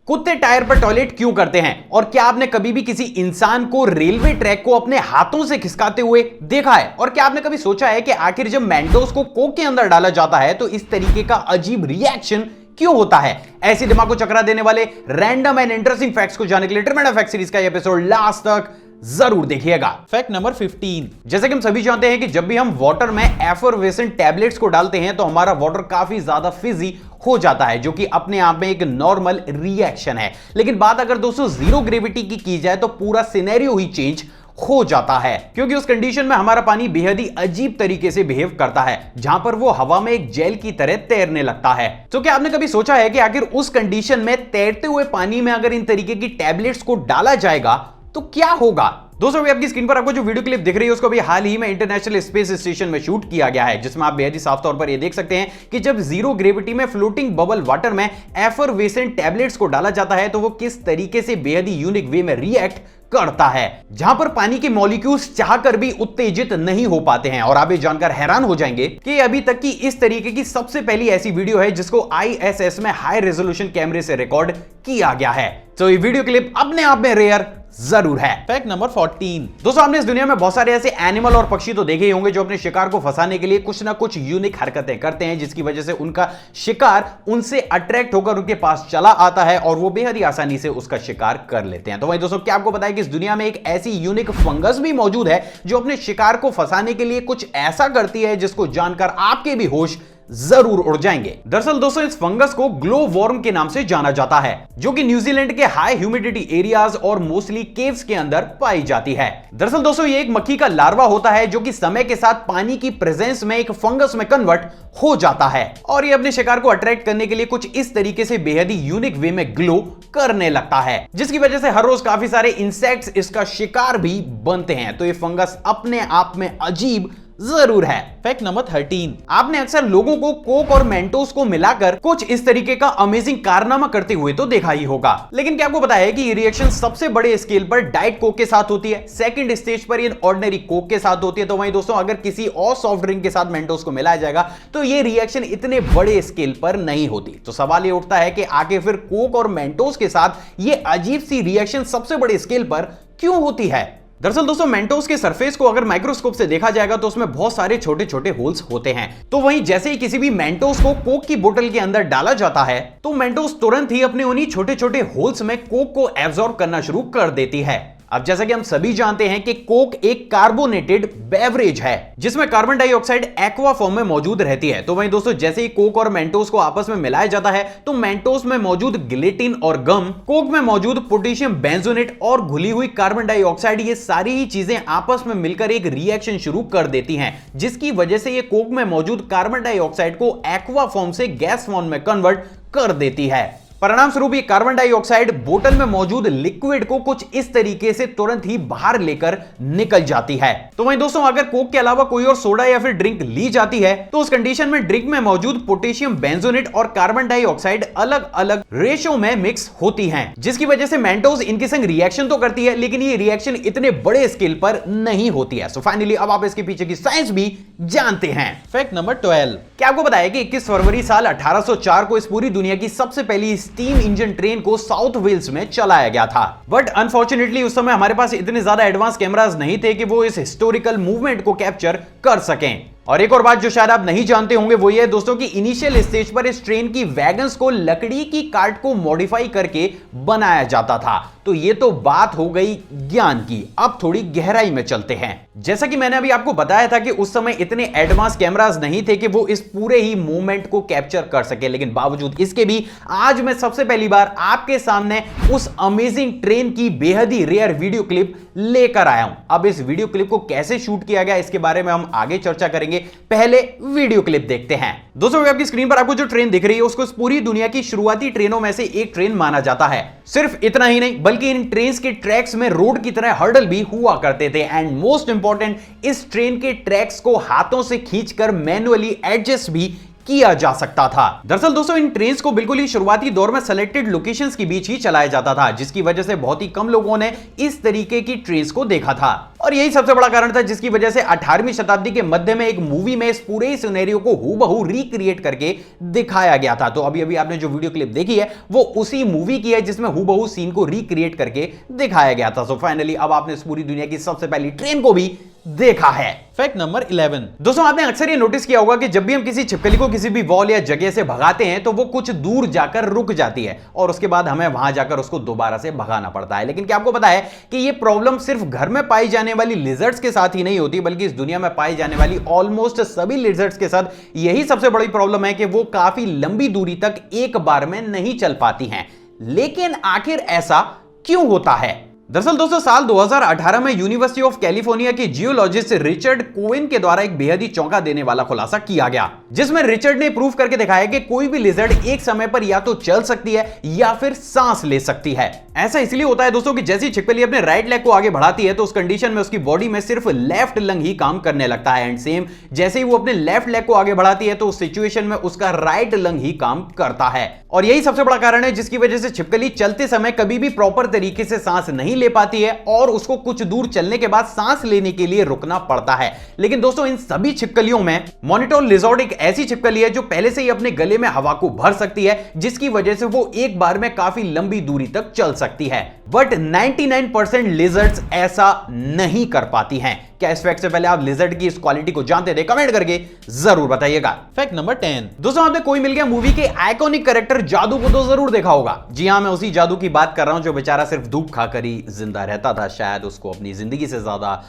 कुत्ते टायर पर टॉयलेट क्यों करते हैं? और क्या आपने कभी भी किसी इंसान को रेलवे ट्रैक को अपने हाथों से खिसकाते हुए देखा है? और क्या आपने कभी सोचा है कि आखिर जब मेंटोस को कोक के अंदर डाला जाता है तो इस तरीके का अजीब रिएक्शन क्यों होता है? ऐसी दिमाग को चकरा देने वाले रैंडम एंड इंटरेस्टिंग फैक्ट्स को जानने के लिए ट्रिमेंडस फैक्ट सीरीज का एपिसोड लास्ट तक जरूर देखिएगा। Fact number 15। जैसे कि हम सभी जानते हैं कि जब भी हम वाटर में एफरवेसेंट टैबलेट्स को डालते हैं तो हमारा वाटर काफी ज्यादा फिजी हो जाता है, जो कि अपने आप में एक नॉर्मल रिएक्शन है। लेकिन बात अगर दोस्तों जीरो ग्रेविटी की जाए तो पूरा सिनेरियो ही चेंज हो जाता है, क्योंकि उस कंडीशन में हमारा पानी बेहद ही अजीब तरीके से बिहेव करता है, जहां पर वो हवा में एक जेल की तरह तैरने लगता है। तो क्या आपने कभी सोचा है कि आखिर उस कंडीशन में तैरते हुए पानी में अगर इन तरीके की टैबलेट्स को डाला जाएगा तो क्या होगा? दोस्तों अभी आपकी स्क्रीन पर आपको जो वीडियो क्लिप दिख रही है उसको भी हाल ही में इंटरनेशनल स्पेस स्टेशन में शूट किया गया है, जिसमें आप बेहद ही साफ तौर पर यह देख सकते हैं कि जब जीरो ग्रेविटी में फ्लोटिंग बबल वाटर में एफरवेसेंट टैबलेट्स को डाला जाता है तो वो किस तरीके से बेहद ही यूनिक वे में रिएक्ट करता है, जहां पर पानी के मॉलिक्यूल्स चाहकर भी उत्तेजित नहीं हो पाते हैं। और आप ये जानकर हैरान हो जाएंगे कि अभी तक की इस तरीके की सबसे पहली ऐसी वीडियो है जिसको ISS में हाई रेजोल्यूशन कैमरे से रिकॉर्ड किया गया है। तो ये वीडियो क्लिप अपने आप में रेयर जरूर है। Fact number 14। दोस्तों आपने इस दुनिया में बहुत सारे ऐसे एनिमल और पक्षी तो देखे ही होंगे जो अपने शिकार को फंसाने के लिए कुछ ना कुछ यूनिक हरकतें करते हैं, जिसकी वजह से उनका शिकार उनसे अट्रैक्ट होकर उनके पास चला आता है और वो बेहद ही आसानी से उसका शिकार कर लेते हैं। तो वहीं दोस्तों क्या आपको पता है कि इस दुनिया में एक ऐसी यूनिक फंगस भी मौजूद है जो अपने शिकार को फंसाने के लिए कुछ ऐसा करती है जिसको जानकर आपके भी होश जरूर उड़ जाएंगे। दरअसल दोस्तों इस फंगस को ग्लो वॉर्म के नाम से जाना जाता है, जो कि न्यूजीलैंड के हाई ह्यूमिडिटी एरियाज और मोस्टली केव्स के अंदर पाई जाती है। दरअसल दोस्तों ये एक मक्खी का लार्वा होता है जो कि समय के साथ पानी की प्रेजेंस में एक फंगस में कन्वर्ट हो जाता है और ये अपने शिकार को अट्रैक्ट करने के लिए कुछ इस तरीके से बेहद ही यूनिक वे में ग्लो करने लगता है, जिसकी वजह से हर रोज काफी सारे इंसेक्ट्स इसका शिकार भी बनते हैं। तो ये फंगस अपने आप में अजीब जरूर है। Fact number 13। आपने अक्सर लोगों को कोक और मेंटोस को मिलाकर कुछ इस तरीके का अमेजिंग कारनामा करते हुए तो देखा ही होगा, लेकिन क्या आपको पता है कि ये रिएक्शन सबसे बड़े स्केल पर डाइट कोक के साथ होती है, सेकंड स्टेज पर ये ऑर्डिनरी कोक के साथ होती है। तो वहीं दोस्तों अगर किसी और सॉफ्ट ड्रिंक के साथ मेंटोस को मिलाया जाएगा तो ये रिएक्शन इतने बड़े स्केल पर नहीं होती। तो सवाल ये उठता है कि आगे फिर कोक और मेंटोस के साथ ये अजीब सी रिएक्शन सबसे बड़े स्केल पर क्यों होती है? दरअसल दोस्तों मेंटोस के सरफेस को अगर माइक्रोस्कोप से देखा जाएगा तो उसमें बहुत सारे छोटे छोटे होल्स होते हैं। तो वहीं जैसे ही किसी भी मेंटोस को कोक की बोतल के अंदर डाला जाता है तो मेंटोस तुरंत ही अपने उन्हीं छोटे छोटे होल्स में कोक को एब्जॉर्ब करना शुरू कर देती है। अब जैसा कि हम सभी जानते हैं कि कोक एक कार्बोनेटेड बेवरेज है जिसमें कार्बन डाइऑक्साइड एक्वा फॉर्म में मौजूद रहती है। तो वहीं दोस्तों जैसे ही कोक और मेंटोस को आपस में मिलाया जाता है तो मेंटोस में मौजूद गिलेटिन और गम, कोक में मौजूद पोटेशियम बेंजोनेट और घुली हुई कार्बन डाइऑक्साइड, ये सारी ही चीजें आपस में मिलकर एक रिएक्शन शुरू कर देती हैं, जिसकी वजह से ये कोक में मौजूद कार्बन डाइऑक्साइड को एक्वा फॉर्म से गैस फॉर्म में कन्वर्ट कर देती है। परिणाम स्वरूप ये कार्बन डाइऑक्साइड बोतल में मौजूद लिक्विड को कुछ इस तरीके से तुरंत ही बाहर लेकर निकल जाती है। तो वहीं दोस्तों अगर कोक के अलावा कोई और सोडा या फिर ड्रिंक ली जाती है तो उस कंडीशन में ड्रिंक में मौजूद पोटेशियम बेंजोनेट और कार्बन डाइऑक्साइड अलग अलग रेशो में मिक्स होती हैं, जिसकी वजह से मेंटोस इनके संग रिएक्शन तो करती है लेकिन ये रिएक्शन इतने बड़े स्केल पर नहीं होती है। सो फाइनली अब आप इसके पीछे की साइंस भी जानते हैं। Fact number 12। क्या आपको बताया कि 21 फरवरी साल 1804 को इस पूरी दुनिया की सबसे पहली स्टीम इंजन ट्रेन को साउथ वेल्स में चलाया गया था, बट अनफॉर्चुनेटली उस समय हमारे पास इतने ज्यादा एडवांस कैमरास नहीं थे कि वो इस हिस्टोरिकल मूवमेंट को कैप्चर कर सकें। और एक और बात जो शायद आप नहीं जानते होंगे वो ये है दोस्तों कि इनिशियल स्टेज पर इस ट्रेन की वैगन्स को लकड़ी की कार्ट को मॉडिफाई करके बनाया जाता था। तो ये तो बात हो गई ज्ञान की। अब थोड़ी गहराई में चलते हैं। जैसा कि मैंने अभी आपको बताया था कि उस समय इतने एडवांस कैमरास नहीं थे कि वो इस पूरे ही मूवमेंट को कैप्चर कर सके, लेकिन बावजूद इसके भी आज मैं सबसे पहली बार आपके सामने उस अमेजिंग ट्रेन की बेहद ही रेयर वीडियो क्लिप लेकर आया हूं। अब इस वीडियो क्लिप को कैसे शूट किया गया इसके बारे में हम आगे चर्चा करेंगे, पहले वीडियो क्लिप देखते हैं। दोस्तों आपकी स्क्रीन पर आपको जो ट्रेन दिख रही है उसको पूरी दुनिया की शुरुआती ट्रेनों में से एक ट्रेन माना जाता है। सिर्फ इतना ही नहीं बल्कि इन ट्रेन्स के ट्रैक्स में रोड की तरह हर्डल भी हुआ करते थे एंड मोस्ट इंपॉर्टेंट, इस ट्रेन के ट्रैक्स को हाथों से खींचकर मैन्युअली एडजस्ट भी किया जा सकता था। दरअसल दोस्तों इन ट्रेन्स को बिल्कुल ही शुरुआती दौर में सेलेक्टेड लोकेशंस के बीच ही चलाया जाता था, जिसकी वजह से बहुत ही कम लोगों ने इस तरीके की ट्रेन्स को देखा था। और यही सबसे बड़ा कारण था जिसकी वजह से 18वीं शताब्दी के मध्य में एक मूवी में इस पूरे सिनेरियो को हूबहू रिक्रिएट करके दिखाया गया था। तो अभी अभी आपने जो वीडियो क्लिप देखी है वो उसी मूवी की है जिसमें हूबहू सीन को रिक्रिएट करके दिखाया गया था। सो फाइनली अब आपने इस पूरी दुनिया की सबसे पहली ट्रेन को भी देखा है। Fact number 11। दोस्तों आपने अक्सर ये नोटिस किया होगा कि जब भी हम किसी छिपकली को किसी भी वॉल या जगह से भगाते हैं तो वो कुछ दूर जाकर रुक जाती है और उसके बाद हमें वहां जाकर उसको दोबारा से भगाना पड़ता है। लेकिन क्या आपको पता है कि ये प्रॉब्लम सिर्फ घर में पाई जाने वाली लिजर्ड्स के साथ ही नहीं होती, बल्कि इस दुनिया में पाई जाने वाली ऑलमोस्ट सभी लिजर्ड्स के साथ यही सबसे बड़ी प्रॉब्लम है कि वो काफी लंबी दूरी तक एक बार में नहीं चल पाती हैं। लेकिन आखिर ऐसा क्यों होता है? दरअसल दोस्तों साल 2018 में यूनिवर्सिटी ऑफ कैलिफोर्निया के जियोलॉजिस्ट रिचर्ड कोवेन के द्वारा एक बेहद ही चौंका देने वाला खुलासा किया गया, जिसमें रिचर्ड ने प्रूव करके दिखाया कि कोई भी लिजर्ड एक समय पर या तो चल सकती है या फिर सांस ले सकती है। ऐसा इसलिए होता है दोस्तों कि जैसी छिपकली अपने राइट लेग को आगे बढ़ाती है तो उस कंडीशन में उसकी बॉडी में सिर्फ लेफ्ट लंग ही काम करने लगता है, एंड सेम जैसे ही वो अपने लेफ्ट लेग को आगे बढ़ाती है तो उस सिचुएशन में उसका राइट लंग ही काम करता है। और यही सबसे बड़ा कारण है जिसकी वजह से छिपकली चलते समय कभी भी प्रॉपर तरीके से सांस नहीं ले पाती है और उसको कुछ दूर चलने के बाद सांस लेने के लिए रुकना पड़ता है। लेकिन दोस्तों इन सभी छिपकलियों में मोनिटोर लिजर्ड एक ऐसी छिपकली है जो पहले से ही अपने गले में हवा को भर सकती है, जिसकी वजह से वो एक बार में काफी लंबी दूरी तक चल सकती है। बट 99% लिजर्ड्स ऐसा नहीं कर पाती हैं। क्या इस फैक्ट से पहले आप लिजर्ड की इस क्वालिटी को जानते थे? कमेंट करके जरूर बताइएगा। Fact number 10। दोस्तों आपने कोई मिल गया मूवी के आइकॉनिक कैरेक्टर जादू को तो जरूर देखा होगा। जी हां, मैं उसी जादू की बात कर रहा हूं जो बेचारा सिर्फ धूप खाकर ही जिंदा रहता था। शायद उसको अपनी जिंदगी से ज्यादा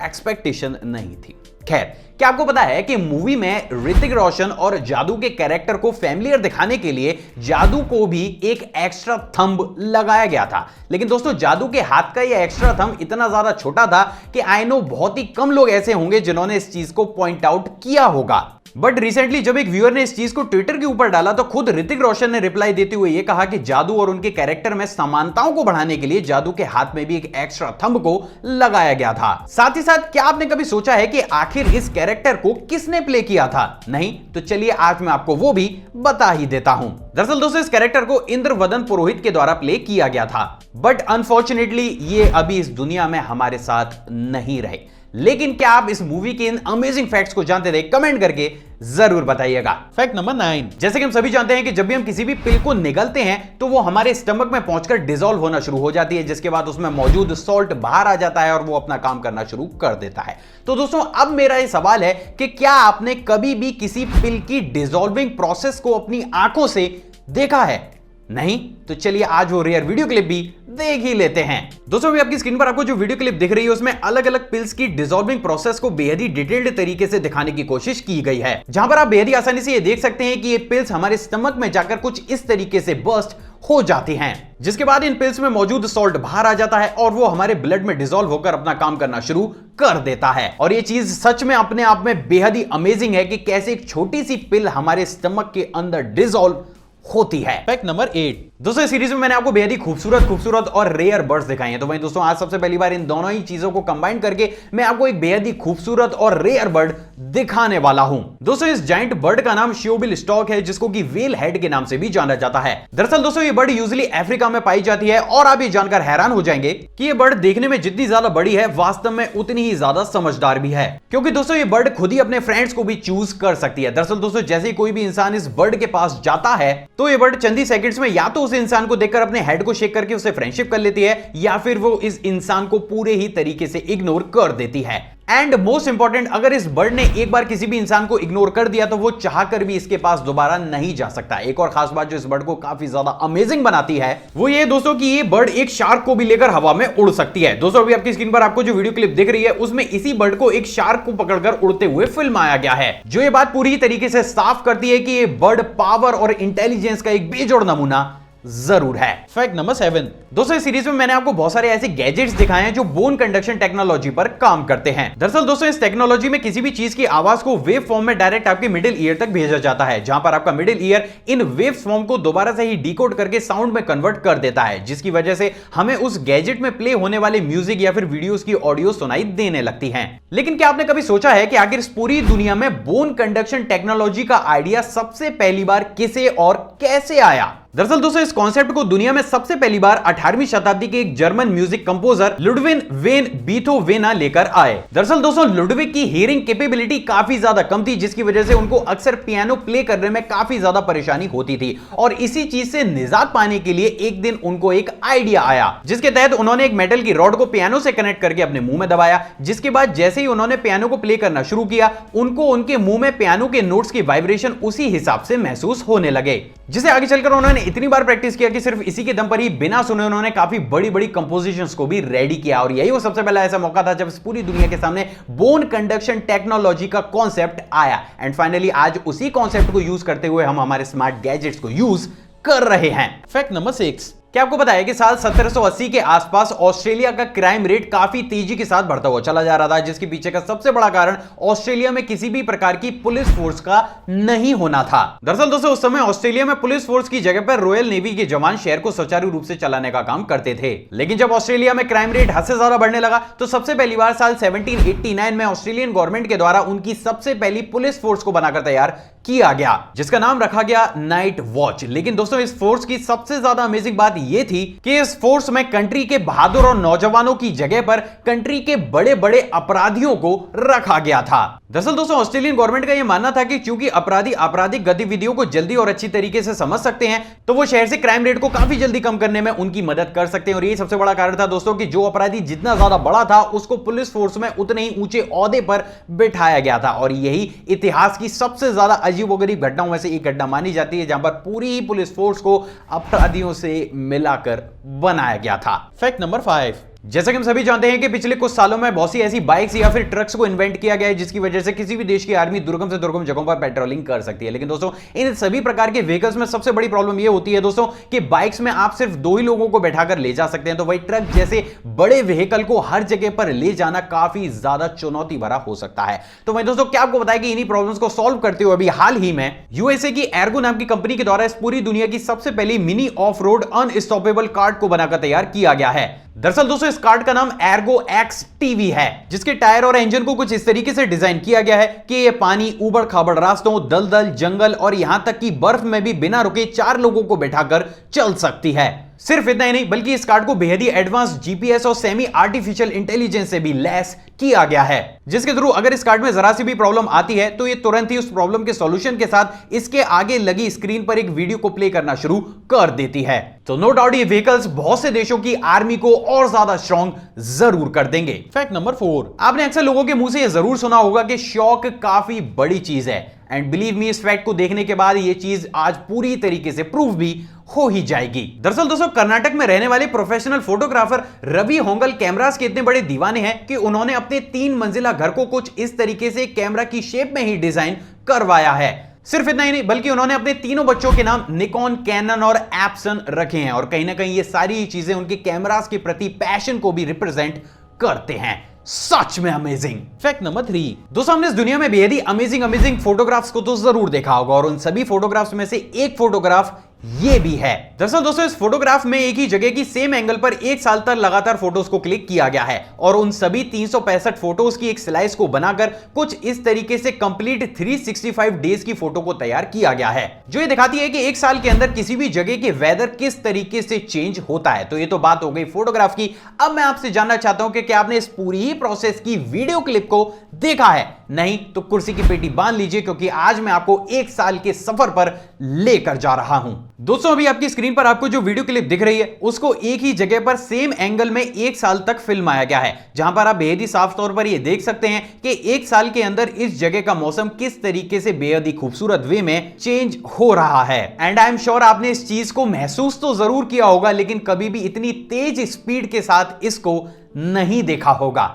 एक्सपेक्टेशन नहीं थी। खैर, क्या आपको पता है कि मूवी में ऋतिक रोशन और जादू के कैरेक्टर को फैमिलियर दिखाने के लिए जादू को भी एक एक्स्ट्रा थंब लगाया गया था। लेकिन दोस्तों जादू के हाथ का यह एक्स्ट्रा थंब इतना ज्यादा छोटा था कि आई नो बहुत ही कम लोग ऐसे होंगे जिन्होंने इस चीज को पॉइंट आउट किया होगा। बट रिसेंटली जब एक व्यूअर ने इस चीज को ट्विटर के ऊपर डाला तो खुद ऋतिक रोशन ने रिप्लाई देते हुए यह कहा कि जादू और उनके कैरेक्टर में समानताओं को बढ़ाने के लिए जादू के हाथ में भी एक एक्स्ट्रा थंब को लगाया गया था। साथ ही साथ क्या आपने कभी सोचा है कि आखिर इस कैरेक्टर को किसने प्ले किया था? नहीं तो चलिए आज मैं आपको वो भी बता ही देता हूं। दरअसल दोस्तों इस कैरेक्टर को इंद्रवदन पुरोहित के द्वारा प्ले किया गया था, बट अनफॉर्चुनेटली ये अभी इस दुनिया में हमारे साथ नहीं रहे। लेकिन क्या आप इस मूवी के इन अमेजिंग फैक्ट्स को जानते थे? कमेंट करके जरूर बताइएगा। Fact number 9। जैसे कि हम सभी जानते हैं कि जब भी हम किसी भी पिल को निगलते हैं तो वो हमारे स्टमक में पहुंचकर डिसॉल्व होना शुरू हो जाती है, जिसके बाद उसमें मौजूद सॉल्ट बाहर आ जाता है और वो अपना काम करना शुरू कर देता है। तो दोस्तों अब मेरा ये सवाल है कि क्या आपने कभी भी किसी पिल की डिसॉल्विंग प्रोसेस को अपनी आंखों से देखा है? नहीं तो चलिए आज वो रेयर वीडियो क्लिप भी देख ही लेते हैं। दोस्तों अभी आपकी स्क्रीन पर आपको जो वीडियो क्लिप दिख रही है उसमें अलग अलग पिल्स की डिसॉल्विंग प्रोसेस को बेहद ही डिटेल्ड तरीके से दिखाने की कोशिश की गई है, जहां पर आप बेहद ही आसानी से ये देख सकते हैं कि ये पिल्स हमारे स्टमक में जाकर कुछ इस तरीके से बर्स्ट हो जाती हैं, जिसके बाद इन पिल्स में मौजूद सॉल्ट बाहर आ जाता है और वो हमारे ब्लड में डिसॉल्व होकर अपना काम करना शुरू कर देता है। और ये चीज सच में अपने आप में बेहद ही अमेजिंग है कि कैसे एक छोटी सी पिल हमारे स्टमक के अंदर डिसॉल्व होती है। Fact number 8। दोस्तों इस सीरीज में मैंने आपको बेहद ही खूबसूरत और रेयर बर्ड्स दिखाए हैं, तो वहीं दोस्तों आज सबसे पहली बार इन दोनों ही चीजों को कंबाइन करके मैं आपको एक बेहद ही खूबसूरत और रेयर बर्ड दिखाने वाला हूं। दोस्तों इस जायंट बर्ड का नाम शियोबिल स्टॉक है, जिसको कि व्हेल हेड के नाम से भी जाना जाता है। दरअसल दोस्तों ये बर्ड यूजुअली अफ्रीका में पाई जाती है और आप ये जानकर हैरान हो जाएंगे कि ये बर्ड देखने में जितनी ज्यादा बड़ी है वास्तव में उतनी ही ज्यादा समझदार भी है, क्योंकि दोस्तों ये बर्ड खुद ही अपने फ्रेंड्स को भी चूज कर सकती है। दरअसल दोस्तों जैसे ही कोई भी इंसान इस बर्ड के पास जाता है तो ये बर्ड चंद ही सेकंड्स में या तो उस इंसान को देखकर अपने हेड को शेक करके उससे फ्रेंडशिप कर लेती है या फिर वो इस इंसान को पूरे ही तरीके से इग्नोर कर देती है। एंड मोस्ट इंपॉर्टेंट, अगर इस बर्ड ने एक बार किसी भी इंसान को इग्नोर कर दिया तो वो चाहकर भी इसके पास दोबारा नहीं जा सकता। एक और खास बात जो इस बर्ड को काफी ज्यादा अमेजिंग बनाती है वो ये दोस्तों कि ये बर्ड एक शार्क को भी लेकर हवा में उड़ सकती है। दोस्तों अभी आपकी स्क्रीन पर आपको जो वीडियो क्लिप दिख रही है उसमें इसी बर्ड को एक शार्क को पकड़कर उड़ते हुए फिल्माया गया है, जो ये बात पूरी तरीके से साफ करती है कि ये बर्ड पावर और इंटेलिजेंस का एक बेजोड़ नमूना जरूर है। Fact number 7। दोस्तों इस सीरीज में मैंने आपको बहुत सारे ऐसे गैजेट्स दिखाए हैं जो बोन कंडक्शन टेक्नोलॉजी पर काम करते हैं। दरअसल दोस्तों इस टेक्नोलॉजी में किसी भी चीज की आवाज को वेव फॉर्म में डायरेक्ट आपके मिडिल ईयर तक भेजा जाता है, जहां पर आपका middle year in wave form को दोबारा से ही डिकोड करके साउंड में कन्वर्ट कर देता है, जिसकी वजह से हमें उस गैजेट में प्ले होने वाले म्यूजिक या फिर वीडियोस की ऑडियो सुनाई देने लगती है। लेकिन क्या आपने कभी सोचा है कि आखिर इस पूरी दुनिया में बोन कंडक्शन टेक्नोलॉजी का आइडिया सबसे पहली बार किसे और कैसे आया? दरअसल दोस्तों इस कॉन्सेप्ट को दुनिया में सबसे पहली बार 18वीं शताब्दी के एक German music composer Ludwig when Beethoven लेकर आए। दरअसल दोस्तों लुडविग की हियरिंग कैपेबिलिटी काफी ज्यादा कम थी, जिसकी वजह से उनको अक्सर पियानो प्ले करने में काफी ज्यादा परेशानी होती थी, और इसी चीज से निजात पाने के लिए एक दिन उनको एक आइडिया आया, जिसके तहत उन्होंने एक मेटल की रॉड को पियानो से कनेक्ट करके अपने मुंह में दबाया। जिसके बाद जैसे ही उन्होंने पियानो को प्ले करना शुरू किया, उनको उनके मुंह में पियानो के नोट्स की वाइब्रेशन उसी हिसाब से महसूस होने लगे, जिसे आगे चलकर उन्होंने इतनी बार प्रैक्टिस किया कि सिर्फ इसी के दम पर ही बिना सुने उन्होंने काफी बड़ी बड़ी कंपोजिशंस को भी रेडी किया। और यही वो सबसे पहला ऐसा मौका था जब पूरी दुनिया के सामने बोन कंडक्शन टेक्नोलॉजी का कॉन्सेप्ट आया। एंड फाइनली आज उसी कॉन्सेप्ट को यूज करते हुए हम हमारे स्मार्ट गैजेट्स को यूज कर रहे हैं। Fact number 6। क्या आपको पता है कि साल 1780 के आसपास ऑस्ट्रेलिया का क्राइम रेट काफी तेजी के साथ बढ़ता हुआ चला जा रहा था, जिसके पीछे का सबसे बड़ा कारण ऑस्ट्रेलिया में किसी भी प्रकार की पुलिस फोर्स का नहीं होना था। दरअसल दोस्तों उस समय ऑस्ट्रेलिया में पुलिस फोर्स की जगह पर रॉयल नेवी के जवान शहर को सुचारू रूप से चलाने का काम करते थे। लेकिन जब ऑस्ट्रेलिया में क्राइम रेट हद से ज्यादा बढ़ने लगा, तो सबसे पहली बार साल 1789 में ऑस्ट्रेलियन गवर्नमेंट के द्वारा उनकी सबसे पहली पुलिस फोर्स को बनाकर तैयार किया गया, जिसका नाम रखा गया नाइट वॉच। लेकिन दोस्तों इस फोर्स की सबसे ज्यादा अमेजिंग बात यह थी कि इस फोर्स में कंट्री के बहादुर और नौजवानों की जगह पर कंट्री के बड़े बड़े अपराधियों को रखा गया था। दरअसल दोस्तों ऑस्ट्रेलियन गवर्नमेंट का यह मानना था कि चूंकि अपराधी आपराधिक गतिविधियों को जल्दी और अच्छी तरीके से समझ सकते हैं, तो वो शहर से क्राइम रेट को काफी जल्दी कम करने में उनकी मदद कर सकते हैं। और यही सबसे बड़ा कारण था दोस्तों कि जो अपराधी जितना ज्यादा बड़ा था, उसको पुलिस फोर्स में उतने ही ऊंचे ओहदे पर बिठाया गया था। और यही इतिहास की सबसे ज्यादा अजीबोगरीब घटनाओं में से एक घटना मानी जाती है, जहां पर पूरी ही पुलिस फोर्स को अपराधियों से मिलाकर बनाया गया था। Fact number 5। जैसा कि हम सभी जानते हैं कि पिछले कुछ सालों में बहुत सी ऐसी बाइक्स या फिर ट्रक्स को इन्वेंट किया गया है, जिसकी वजह से किसी भी देश की आर्मी दुर्गम से दुर्गम जगहों पर पेट्रोलिंग कर सकती है। लेकिन दोस्तों इन सभी प्रकार के व्हीकल्स में सबसे बड़ी प्रॉब्लम यह होती है दोस्तों कि बाइक्स में आप सिर्फ 2 ही लोगों को बैठाकर ले जा सकते हैं, तो वही ट्रक जैसे बड़े व्हीकल को हर जगह पर ले जाना काफी ज्यादा चुनौती भरा हो सकता है। तो वही दोस्तों क्या आपको बताया कि इन्हीं प्रॉब्लम्स को सॉल्व करते हुए अभी हाल ही में यूएसए की एर्गो नाम की कंपनी के द्वारा इस पूरी दुनिया की सबसे पहली mini of road unstoppable cart को बनाकर तैयार किया गया है। दरअसल दोस्तों इस कार्ट का नाम एर्गो एक्स टीवी है, जिसके टायर और इंजन को कुछ इस तरीके से डिजाइन किया गया है कि ये पानी, ऊबड़ खाबड़ रास्तों, दलदल, जंगल और यहां तक कि बर्फ में भी बिना रुके 4 लोगों को बैठाकर चल सकती है। सिर्फ इतना ही नहीं, बल्कि इस कार्ड को बेहद ही एडवांस जीपीएस और सेमी आर्टिफिशियल इंटेलिजेंस से भी लैस किया गया है, जिसके थ्रू अगर इस कार्ड में जरा सी भी प्रॉब्लम आती है तो ये तुरंत ही उस प्रॉब्लम के सॉल्यूशन के साथ इसके आगे लगी स्क्रीन पर एक वीडियो को प्ले करना शुरू कर देती है। तो नो डाउट ये व्हीकल्स बहुत से देशों की आर्मी को और ज्यादा स्ट्रॉन्ग जरूर कर देंगे। Fact number 4। आपने अक्सर लोगों के मुंह से यह जरूर सुना होगा कि शौक काफी बड़ी चीज है, एंड बिलीव मी इस फैक्ट को देखने के बाद यह चीज आज पूरी तरीके से प्रूव भी हो ही जाएगी। दरअसल दोस्तों कर्नाटक में रहने वाले प्रोफेशनल फोटोग्राफर रवि होंगल कैमरास के इतने बड़े दीवाने हैं कि उन्होंने अपने 3 मंजिला घर को कुछ इस तरीके से कैमरा की शेप में ही डिजाइन करवाया है। सिर्फ इतना ही नहीं, बल्कि उन्होंने अपने तीनों बच्चों के नाम निकॉन, कैनन और एप्सन रखे हैं, और कहीं ना कहीं ये सारी चीजें उनके कैमरास के प्रति पैशन को भी रिप्रेजेंट करते हैं। सच में अमेजिंग। Fact number 3। दोस्तों हमने इस दुनिया में बेहद ही अमेजिंग फोटोग्राफ्स को तो जरूर देखा होगा, और उन सभी फोटोग्राफ्स में से एक फोटोग्राफ ये भी है। दरअसल दोस्तों इस फोटोग्राफ में एक ही जगह की सेम एंगल पर 1 साल तक लगातार फोटोज को क्लिक किया गया है, और उन सभी 365 फोटोज की एक स्लाइस को बनाकर कुछ इस तरीके से कंप्लीट 365 डेज की फोटो को तैयार किया गया है, जो ये दिखाती है कि 1 साल के अंदर किसी भी जगह के वेदर किस तरीके से चेंज होता है। तो ये तो बात हो गई फोटोग्राफ की। अब मैं आपसे जानना चाहता हूं कि क्या आपने इस पूरी ही प्रोसेस की वीडियो क्लिप को देखा है? नहीं तो कुर्सी की पेटी बांध लीजिए, क्योंकि आज मैं आपको 1 साल के सफर पर लेकर जा रहा हूं। दोस्तों अभी आपकी स्क्रीन पर आपको जो वीडियो क्लिप दिख रही है, उसको एक ही जगह पर सेम एंगल में 1 साल तक फिल्माया गया है, जहां पर आप बेहद ही साफ तौर पर यह देख सकते हैं कि 1 साल के अंदर इस जगह का मौसम किस तरीके से बेहद ही खूबसूरत वे में चेंज हो रहा है। एंड आई एम श्योर आपने इस चीज को महसूस तो जरूर किया होगा, लेकिन कभी भी इतनी तेज स्पीड के साथ इसको नहीं देखा होगा।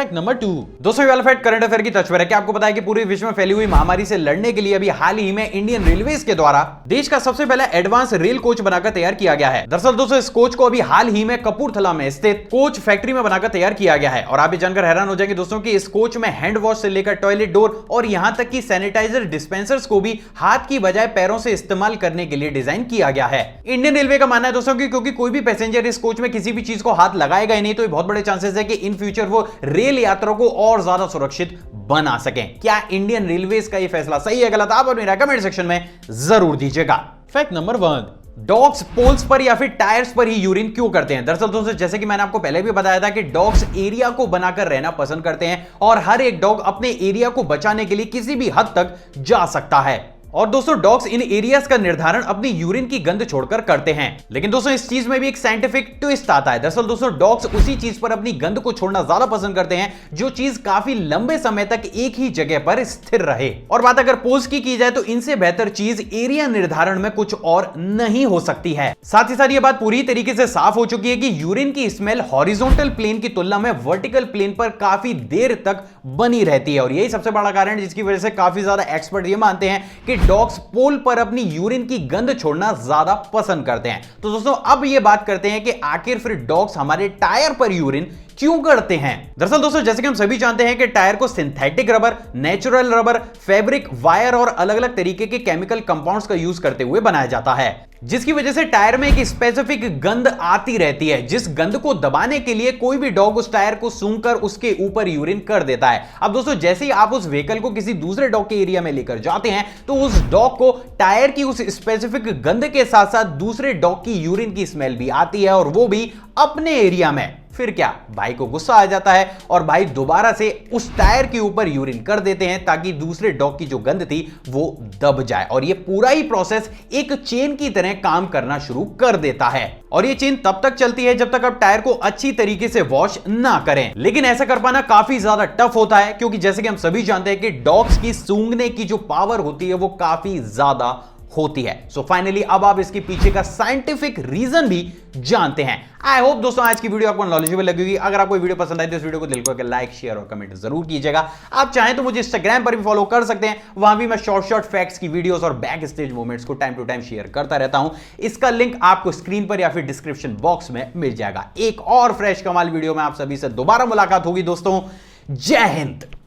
Fact number 2। दोस्तों ये वाला फैक्ट करंट अफेयर की तस्वीर है। क्या आपको पता है कि पूरे विश्व में फैली हुई महामारी से लड़ने के लिए अभी हाल ही में इंडियन रेलवेज के द्वारा देश का सबसे पहला एडवांस रेल कोच बनाकर तैयार किया गया है। दरअसल दोस्तों इस कोच को अभी हाल ही में कपूरथला में स्थित कोच फैक्ट्री में बनाकर तैयार किया गया है। और आप ये जानकर हैरान हो जाएंगे दोस्तों कि इस कोच में हैंड वॉश से लेकर टॉयलेट डोर और यहां तक कि सैनिटाइजर डिस्पेंसर्स को भी हाथ की बजाय पैरों से इस्तेमाल करने के लिए डिजाइन किया गया है। इंडियन रेलवे का मानना है दोस्तों कि क्योंकि कोई भी पैसेंजर इस कोच में किसी भी चीज को हाथ लगाएगा ही नहीं, तो बहुत बड़े चांसेस है कि इन फ्यूचर वो रेल यात्रा को और ज्यादा सुरक्षित बना सकें। क्या इंडियन रेलवेज का यह फैसला सही है गलत, आप अपने कमेंट सेक्शन में जरूर दीजिएगा। Fact number 1। डॉग्स पोल्स पर या फिर टायर्स पर ही यूरिन क्यों करते हैं? दरअसल दोस्तों जैसे कि मैंने आपको पहले भी बताया था कि डॉग्स एरिया को बनाकर रहना पसंद करते हैं और हर एक डॉग अपने एरिया को बचाने के लिए किसी भी हद तक जा सकता है। और दोस्तों डॉग्स इन एरियाज का निर्धारण अपनी यूरिन की गंध छोड़कर करते हैं। लेकिन दोस्तों इस चीज में भी एक साइंटिफिक ट्विस्ट आता है। दरअसल दोस्तों डॉग्स उसी चीज पर अपनी गंध को छोड़ना ज्यादा पसंद करते हैं जो चीज काफी लंबे समय तक एक ही जगह पर स्थिर रहे। और बात अगर पोज की जाए तो इनसे बेहतर चीज एरिया निर्धारण में कुछ और नहीं हो सकती है। साथ ही साथ ये बात पूरी तरीके से साफ हो चुकी है कि यूरिन की स्मेल हॉरिजॉन्टल प्लेन की तुलना में वर्टिकल प्लेन पर काफी देर तक बनी रहती है। और यही सबसे बड़ा कारण है जिसकी वजह से काफी ज्यादा एक्सपर्ट ये मानते हैं कि डॉग्स पोल पर अपनी यूरिन की गंध छोड़ना ज्यादा पसंद करते हैं। तो दोस्तों अब यह बात करते हैं कि आखिर फिर डॉग्स हमारे टायर पर यूरिन क्यों करते हैं। दरअसल दोस्तों जैसे कि हम सभी जानते हैं कि टायर को synthetic rubber, natural rubber, fabric, wire और अलग अलग तरीके के केमिकल कंपाउंड्स का यूज करते हुए बनाया जाता है, जिसकी वजह से टायर में एक स्पेसिफिक गंध आती रहती है, जिस गंध को दबाने के लिए कोई भी डॉग उस टायर को सूंघकर उसके ऊपर यूरिन कर देता है। अब दोस्तों जैसे ही आप उस व्हीकल को किसी दूसरे डॉग के एरिया में लेकर जाते हैं तो उस डॉग को टायर की उस स्पेसिफिक गंध के साथ साथ दूसरे डॉग की यूरिन की स्मेल भी आती है, और वो भी अपने एरिया में। फिर क्या, भाई को गुस्सा आ जाता है और भाई दोबारा से उस टायर के ऊपर यूरिन कर देते हैं ताकि दूसरे डॉग की जो गंध थी वो दब जाए। और ये पूरा ही प्रोसेस एक चेन की तरह काम करना शुरू कर देता है। और ये चेन तब तक चलती है जब तक आप टायर को अच्छी तरीके से वॉश ना करें। लेकिन ऐसा कर पाना काफी ज्यादा टफ होता है, क्योंकि जैसे कि हम सभी जानते हैं कि डॉग्स की सूंघने की जो पावर होती है वो काफी ज्यादा होती है। सो फाइनली अब आप इसके पीछे का साइंटिफिक रीजन भी जानते हैं। आई होप दोस्तों आज की वीडियो आपको नॉलेजेबल लगेगी। अगर आपको वीडियो पसंद आई तो इस वीडियो को दिल को लाइक, शेयर और कमेंट जरूर कीजिएगा। आप चाहें तो मुझे इंस्टाग्राम पर भी फॉलो कर सकते हैं, वहां भी मैं शॉर्ट फैक्ट्स की वीडियोस और बैक स्टेज मोमेंट्स को टाइम टू टाइम शेयर करता रहता हूं। इसका लिंक आपको स्क्रीन पर या फिर डिस्क्रिप्शन बॉक्स में मिल जाएगा। एक और फ्रेश कमाल वीडियो में आप सभी से दोबारा मुलाकात होगी दोस्तों। जय हिंद।